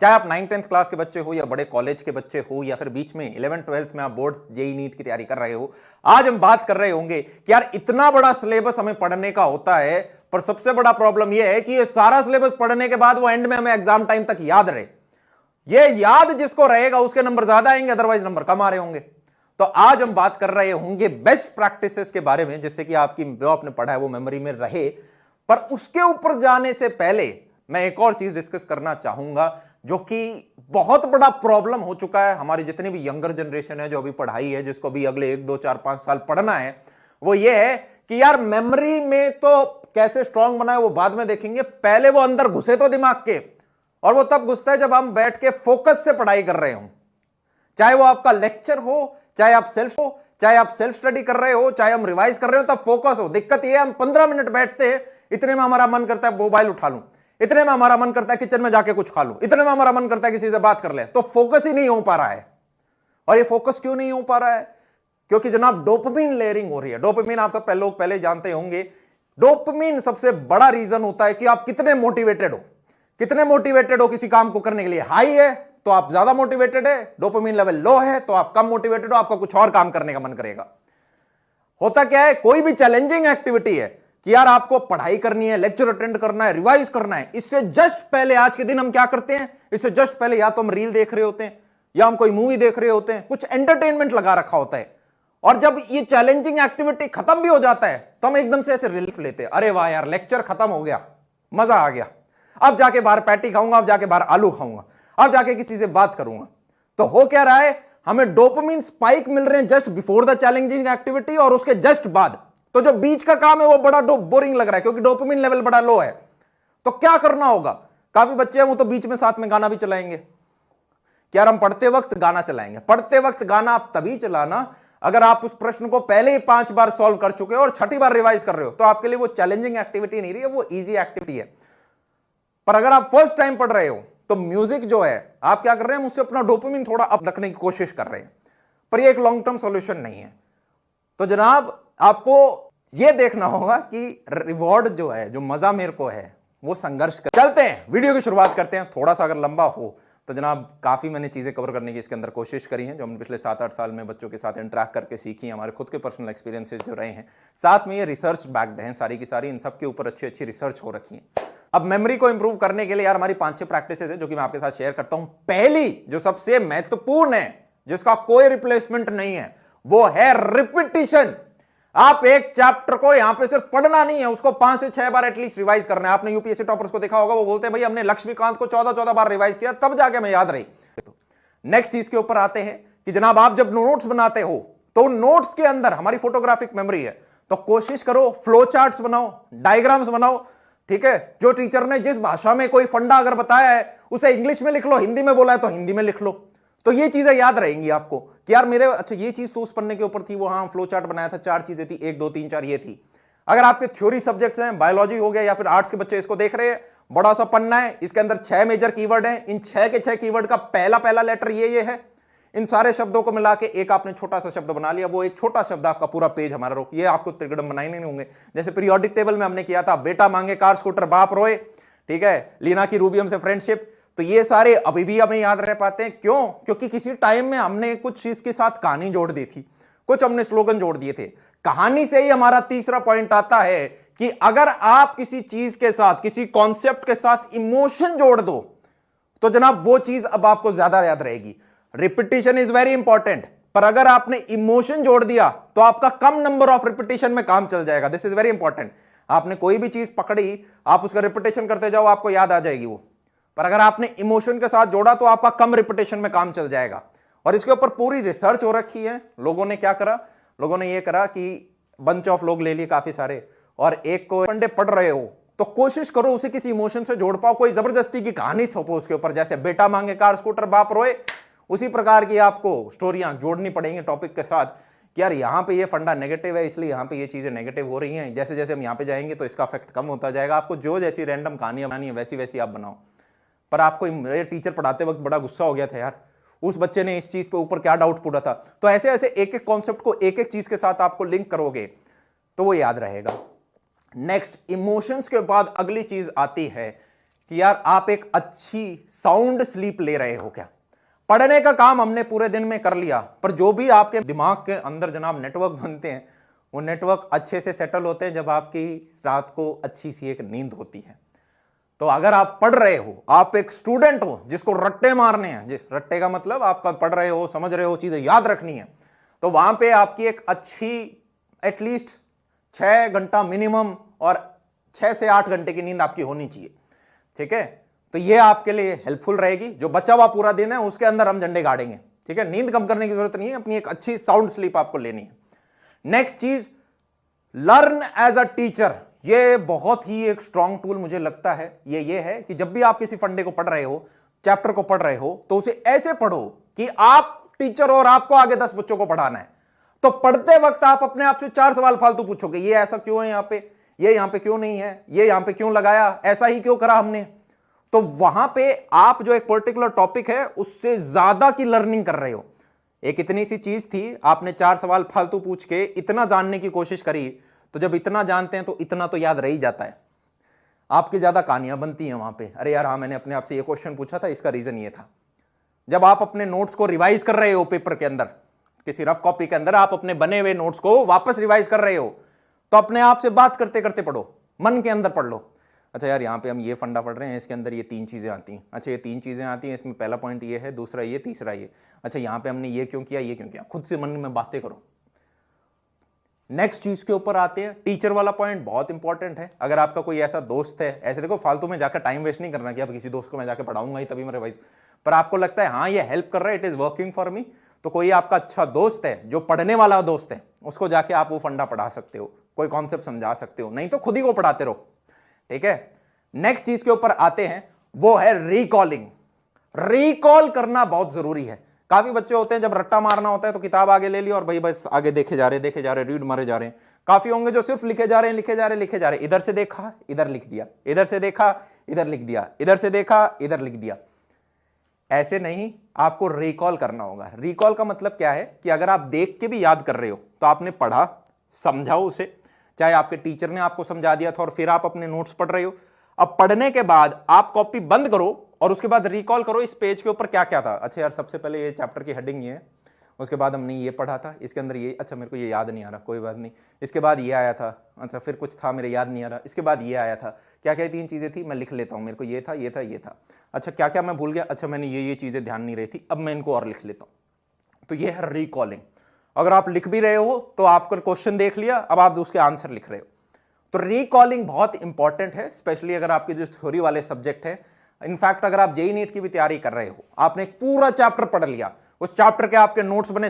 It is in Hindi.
चाहे आप 9th-10th क्लास के बच्चे हो या बड़े कॉलेज के बच्चे हो या फिर बीच में 11th-12th में आप बोर्ड जेईई नीट की तैयारी कर रहे हो, आज हम बात कर रहे होंगे कि यार इतना बड़ा सिलेबस हमें पढ़ने का होता है, पर सबसे बड़ा प्रॉब्लम यह है कि ये सारा सिलेबस पढ़ने के बाद वो एंड में हमें एग्जाम टाइम तक याद रहे। ये याद जिसको रहेगा उसके नंबर ज्यादा आएंगे, अदरवाइज नंबर कम आ रहे होंगे। तो आज हम बात कर रहे होंगे बेस्ट प्रैक्टिसेस के बारे में, जिससे कि आपकी जो आपने पढ़ा है वो मेमोरी में रहे। पर उसके ऊपर जाने से पहले मैं एक और चीज डिस्कस करना चाहूंगा जो कि बहुत बड़ा प्रॉब्लम हो चुका है हमारी जितनी भी यंगर जनरेशन है, जो अभी पढ़ाई है, जिसको भी अगले 1, 2, 4, 5 साल पढ़ना है, वो ये है कि यार मेमोरी में तो कैसे स्ट्रांग बनाए वो बाद में देखेंगे, पहले वो अंदर घुसे तो दिमाग के, और वो तब घुसता है जब हम बैठ के फोकस से पढ़ाई कर रहे हो। चाहे वो आपका लेक्चर हो, चाहे आप सेल्फ स्टडी कर रहे हो, चाहे हम रिवाइज कर रहे हो, तब फोकस हो। दिक्कत ये है हम 15 मिनट बैठते हैं, इतने में हमारा मन करता है मोबाइल उठा लूं, इतने में हमारा मन करता है किचन में जाके कुछ खा लूं, इतने में हमारा मन करता है किसी से बात कर ले, तो फोकस ही नहीं हो पा रहा है। और ये फोकस क्यों नहीं हो पा रहा है? क्योंकि जनाब डोपामिन लेयरिंग हो रही है। डोपामिन आप सब लोग पहले जानते होंगे, डोपामिन सबसे बड़ा रीजन होता है कि आप कितने मोटिवेटेड हो किसी काम को करने के लिए। हाई है तो आप ज्यादा मोटिवेटेड है, डोपामिन लेवल लो है तो आप कम मोटिवेटेड हो, आपका कुछ और काम करने का मन करेगा। होता क्या है, कोई भी चैलेंजिंग एक्टिविटी है कि यार आपको पढ़ाई करनी है, लेक्चर अटेंड करना है, रिवाइज करना है, इससे जस्ट पहले आज के दिन हम क्या करते हैं, इससे जस्ट पहले या तो हम रील देख रहे होते हैं या हम कोई मूवी देख रहे होते हैं, कुछ एंटरटेनमेंट लगा रखा होता है। और जब ये चैलेंजिंग एक्टिविटी खत्म भी हो जाता है तो हम एकदम से ऐसे रिलीफ लेते हैं, अरे वाह यार लेक्चर खत्म हो गया, मजा आ गया, अब जाके बाहर पैटी खाऊंगा, अब जाके बाहर आलू खाऊंगा, अब जाके किसी से बात करूंगा। तो हो क्या रहा है, हमें डोपामिन स्पाइक मिल रहे हैं just before the challenging activity और उसके जस्ट बाद। तो जो बीच का काम है वो बड़ा बोरिंग लग रहा है क्योंकि डोपामिन लेवल बड़ा लो है। तो क्या करना होगा, काफी बच्चे हैं वो तो बीच में साथ में गाना भी चलाएंगे कि यार हम पढ़ते वक्त गाना चलाएंगे। पढ़ते वक्त गाना आप तभी चलाना अगर आप उस प्रश्न को पहले ही 5 बार सॉल्व कर चुके हो और 6ठी बार रिवाइज कर रहे हो, तो आपके लिए वो चैलेंजिंग एक्टिविटी नहीं रही है, वो इजी एक्टिविटी है। पर अगर आप फर्स्ट टाइम पढ़ रहे हो तो म्यूजिक जो है आप क्या कर रहे हैं, मुझसे अपना डोपामिन थोड़ा अप रखने की कोशिश कर रहे हैं, पर ये एक लॉन्ग टर्म सॉल्यूशन नहीं है। तो जनाब आपको यह देखना होगा कि रिवॉर्ड जो है, जो मजा मेरे को है, वो संघर्ष कर। चलते हैं वीडियो की शुरुआत करते हैं। थोड़ा सा अगर लंबा हो तो जनाब काफी मैंने चीजें कवर करने की इसके अंदर कोशिश करी हैं, जो हमने पिछले 7-8 साल में बच्चों के साथ इंटरेक्ट करके सीखी, हमारे खुद के पर्सनल एक्सपीरियंसेस जो रहे हैं, साथ में ये रिसर्च बैक्ड हैं सारी की सारी, इन सब के ऊपर अच्छी रिसर्च हो रखी है। अब मेमोरी को इंप्रूव करने के लिए यार हमारी 5-6 प्रैक्टिसेस है जो कि मैं आपके साथ शेयर करता हूं। पहली जो सबसे महत्वपूर्ण है, जिसका कोई रिप्लेसमेंट नहीं है, वो है रिपीटिशन। आप एक चैप्टर को यहां पे सिर्फ पढ़ना नहीं है, उसको 5 से 6 बार एटलीस्ट रिवाइज करना है। आपने यूपीएससी टॉपर्स को देखा होगा, वो बोलते हैं भाई हमने लक्ष्मीकांत को 14 बार रिवाइज किया तब जाके हमें याद रही। तो नेक्स्ट चीज के ऊपर आते हैं कि जनाब आप जब नोट्स बनाते हो तो नोट्स के अंदर हमारी फोटोग्राफिक मेमोरी है, तो कोशिश करो फ्लो चार्ट्स बनाओ, डायग्राम्स बनाओ, ठीक है। जो टीचर ने जिस भाषा में कोई फंडा अगर बताया है उसे इंग्लिश में लिख लो, हिंदी में बोला है तो हिंदी में लिख लो, तो ये चीजें याद रहेंगी आपको कि यार मेरे अच्छा ये चीज तो उस पन्ने के ऊपर थी, वो हाँ फ्लो चार्ट बनाया था, 4 चीजें थी, 1, 2, 3, 4 ये थी। अगर आपके थ्योरी सब्जेक्ट्स हैं, बायोलॉजी हो गया या फिर आर्ट्स के बच्चे इसको देख रहे हैं, बड़ा सा पन्ना है, इसके अंदर 6 मेजर कीवर्ड हैं, इन 6 के 6 कीवर्ड का पहला लेटर ये है। इन सारे शब्दों को मिला के एक आपने छोटा सा शब्द बना लिया, वो एक छोटा शब्द आपका पूरा पेज हमारा रोक। ये आपको त्रिगुणम बनाए नहीं होंगे, जैसे पीरियोडिक टेबल में हमने किया था, बेटा मांगे कार स्कूटर बाप रोए, ठीक है, लीना की रूबी हमसे फ्रेंडशिप। तो ये सारे अभी भी हमें याद रह पाते हैं, क्यों? क्योंकि किसी टाइम में हमने कुछ चीज के साथ कहानी जोड़ दी थी, कुछ हमने स्लोगन जोड़ दिए थे। कहानी से ही हमारा तीसरा पॉइंट आता है कि अगर आप किसी चीज के साथ, किसी कॉन्सेप्ट के साथ इमोशन जोड़ दो तो जनाब वो चीज अब आपको ज्यादा याद रहेगी। रिपीटिशन इज वेरी इंपॉर्टेंट, पर अगर आपने इमोशन जोड़ दिया तो आपका कम नंबर ऑफ रिपीटिशन में काम चल जाएगा। This is very important. आपने कोई भी चीज पकड़ी, आप उसका रिपीटिशन करते जाओ, आपको याद आ जाएगी वो, पर अगर आपने इमोशन के साथ जोड़ा तो आपका कम रिपीटिशन में काम चल जाएगा। और इसके ऊपर पूरी रिसर्च हो रखी है। लोगों ने क्या करा, लोगों ने ये करा कि बंच ऑफ लोग ले लिए काफी सारे, और एक को फंडे पढ़ रहे हो तो कोशिश करो उसे किसी इमोशन से जोड़ पाओ, कोई जबरदस्ती की कहानी थोपो उसके ऊपर, जैसे बेटा मांगे कार स्कूटर बाप रोए, उसी प्रकार की आपको स्टोरियां जोड़नी पड़ेंगी टॉपिक के साथ कि यार यहाँ पे ये फंडा नेगेटिव है इसलिए यहाँ पे ये चीजें नेगेटिव हो रही हैं, जैसे जैसे हम यहाँ पे जाएंगे तो इसका इफेक्ट कम होता जाएगा। आपको जो जैसी रैंडम कहानियां बनानी है वैसी वैसी आप बनाओ। पर आपको मेरे टीचर पढ़ाते वक्त बड़ा गुस्सा हो गया था यार, उस बच्चे ने इस चीज पे ऊपर क्या डाउट पूछा था। तो ऐसे ऐसे एक एक कॉन्सेप्ट को एक एक चीज के साथ आपको लिंक करोगे तो वो याद रहेगा। नेक्स्ट, इमोशंस के बाद अगली चीज आती है कि यार आप एक अच्छी साउंड स्लीप ले रहे हो क्या। पढ़ने का काम हमने पूरे दिन में कर लिया, पर जो भी आपके दिमाग के अंदर जनाब नेटवर्क बनते हैं, वो नेटवर्क अच्छे से सेटल होते हैं जब आपकी रात को अच्छी सी एक नींद होती है। तो अगर आप पढ़ रहे हो, आप एक स्टूडेंट हो जिसको रट्टे मारने हैं, जिस रट्टे का मतलब आप पढ़ रहे हो, समझ रहे हो, चीजें याद रखनी है, तो वहां पे आपकी एक अच्छी एटलीस्ट 6 घंटा मिनिमम और 6 से 8 घंटे की नींद आपकी होनी चाहिए। ठीक है, तो ये आपके लिए हेल्पफुल रहेगी। जो बचा हुआ पूरा दिन है उसके अंदर हम झंडे गाड़ेंगे। ठीक है, नींद कम करने की जरूरत नहीं है, अपनी एक अच्छी साउंड स्लीप आपको लेनी है। नेक्स्ट चीज, लर्न एज अ टीचर। ये बहुत ही एक स्ट्रॉन्ग टूल मुझे लगता है। ये है कि जब भी आप किसी फंडे को पढ़ रहे हो, चैप्टर को पढ़ रहे हो, तो उसे ऐसे पढ़ो कि आप टीचर और आपको आगे 10 बच्चों को पढ़ाना है। तो पढ़ते वक्त आप अपने आप से 4 सवाल फालतू पूछोगे, ये ऐसा क्यों है यहां पे, ये यहां पे क्यों नहीं है, ये यहां पे क्यों लगाया, ऐसा ही क्यों करा हमने। तो वहां पे आप जो एक पर्टिकुलर टॉपिक है उससे ज्यादा की लर्निंग कर रहे हो। एक इतनी सी चीज थी, आपने 4 सवाल फालतू पूछ के इतना जानने की कोशिश करी, तो जब इतना जानते हैं तो इतना तो याद रह ही जाता है। आपकी ज्यादा कहानियां बनती हैं वहां पे, अरे यार हाँ मैंने अपने आप से ये क्वेश्चन पूछा था, इसका रीजन ये था। जब आप अपने नोट्स को रिवाइज कर रहे हो पेपर के अंदर, किसी रफ कॉपी के अंदर आप अपने बने हुए नोट्स को वापस रिवाइज कर रहे हो, तो अपने आप से बात करते करते पढ़ो, मन के अंदर पढ़ लो। अच्छा यार यहाँ पे हम ये फंडा पढ़ रहे हैं, इसके अंदर ये 3 चीजें आती हैं। अच्छा ये 3 चीजें आती हैं, इसमें पहला पॉइंट ये है, दूसरा ये, तीसरा ये। अच्छा यहाँ पे हमने ये क्यों किया, ये क्यों किया, खुद से मन में बातें करो। नेक्स्ट चीज के ऊपर आते हैं, टीचर वाला पॉइंट बहुत इंपॉर्टेंट है। अगर आपका कोई ऐसा दोस्त है, ऐसे देखो फालतू में जाकर टाइम वेस्ट नहीं करना कि अब किसी दोस्त को मैं जाकर पढ़ाऊंगा ही तभी मैं रिवाइज, पर आपको लगता है हाँ ये हेल्प कर रहा है, it is working for me, तो कोई आपका अच्छा दोस्त है जो पढ़ने वाला दोस्त है, उसको जाके आप वो फंडा पढ़ा सकते हो, कोई कॉन्सेप्ट समझा सकते हो, नहीं तो खुद ही को पढ़ाते रहो। ठीक है, नेक्स्ट चीज के ऊपर आते हैं, वो है रिकॉलिंग। रिकॉल करना बहुत जरूरी है। काफी बच्चे होते हैं जब रट्टा मारना होता है तो किताब आगे ले ली और भाई बस आगे देखे जा रहे, रीड मारे जा रहे हैं। काफी होंगे जो सिर्फ लिखे जा रहे हैं, इधर से देखा इधर लिख दिया, इधर से देखा इधर लिख दिया, इधर से देखा इधर लिख दिया। ऐसे नहीं, आपको रिकॉल करना होगा। रिकॉल का मतलब क्या है कि अगर आप देख के भी याद कर रहे हो तो आपने पढ़ा, समझाओ उसे, चाहे आपके टीचर ने आपको समझा दिया था और फिर आप अपने नोट्स पढ़ रहे हो। अब पढ़ने के बाद आप कॉपी बंद करो और उसके बाद रिकॉल करो इस पेज के ऊपर क्या क्या था। अच्छा यार सबसे पहले ये चैप्टर की हेडिंग ये है, उसके बाद हमने ये पढ़ा था, इसके अंदर ये, अच्छा मेरे को ये याद नहीं आ रहा, कोई बात नहीं, इसके बाद ये आया था, अच्छा फिर कुछ था मेरे याद नहीं आ रहा, इसके बाद ये आया था, क्या क्या 3 चीजें थी, मैं लिख लेता हूँ, मेरे को ये था ये था ये था, अच्छा क्या क्या मैं भूल गया, अच्छा मैंने ये चीजें ध्यान नहीं रही थी, अब मैं इनको और लिख लेता हूँ। तो ये है रिकॉलिंग। अगर आप लिख भी रहे हो तो आपका क्वेश्चन देख लिया, अब आप उसके आंसर लिख रहे हो। तो रिकॉलिंग बहुत इंपॉर्टेंट है, स्पेशली अगर आपके जो थ्योरी वाले सब्जेक्ट है। इनफैक्ट अगर आप जेईई नीट की भी तैयारी कर रहे हो, आपने एक पूरा चैप्टर पढ़ लिया, उस चैप्टर के आपके नोट्स बने